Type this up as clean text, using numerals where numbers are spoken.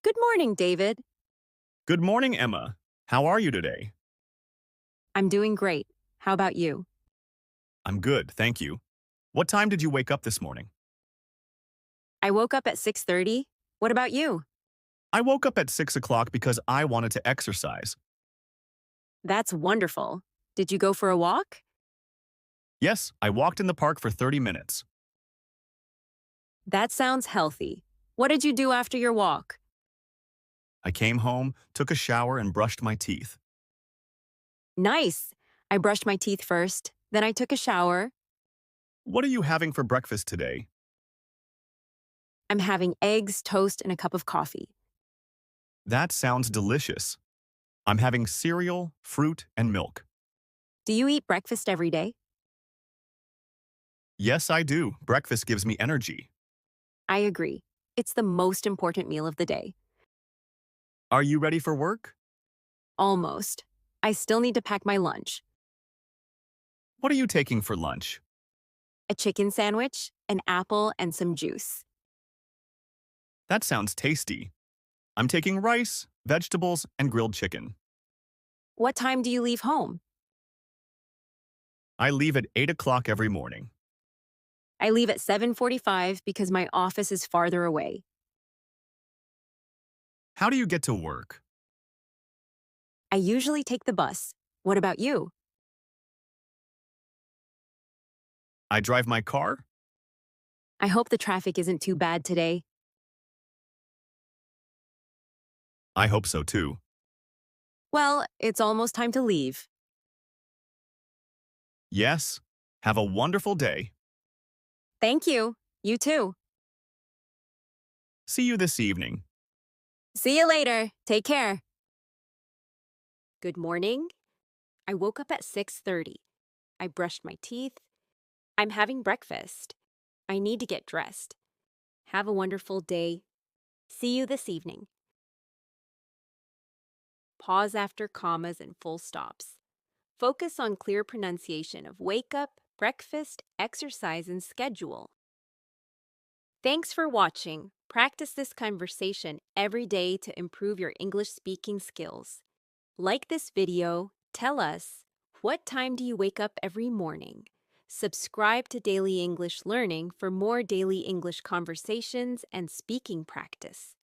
Good morning, David. Good morning, Emma. How are you today? I'm doing great. How about you? I'm good, thank you. What time did you wake up this morning? I woke up at 6:30. What about you? I woke up at 6 o'clock because I wanted to exercise. That's wonderful. Did you go for a walk? Yes, I walked in the park for 30 minutes. That sounds healthy. What did you do after your walk? I came home, took a shower, and brushed my teeth. Nice. I brushed my teeth first, then I took a shower. What are you having for breakfast today? I'm having eggs, toast, and a cup of coffee. That sounds delicious. I'm having cereal, fruit, and milk. Do you eat breakfast every day? Yes, I do. Breakfast gives me energy. I agree. It's the most important meal of the day. Are you ready for work? Almost. I still need to pack my lunch. What are you taking for lunch? A chicken sandwich, an apple, and some juice. That sounds tasty. I'm taking rice, vegetables, and grilled chicken. What time do you leave home? I leave at 8 o'clock every morning. I leave at 7:45 because my office is farther away. How do you get to work? I usually take the bus. What about you? I drive my car. I hope the traffic isn't too bad today. I hope so too. Well, it's almost time to leave. Yes. Have a wonderful day. Thank you. You too. See you this evening. See you later. Take care. Good morning. I woke up at 6:30. I brushed my teeth. I'm having breakfast. I need to get dressed. Have a wonderful day. See you this evening. Pause after commas and full stops. Focus on clear pronunciation of wake up, breakfast, exercise, and schedule. Thanks for watching. Practice this conversation every day to improve your English speaking skills. Like this video, tell us, what time do you wake up every morning? Subscribe to Daily English Learning for more daily English conversations and speaking practice.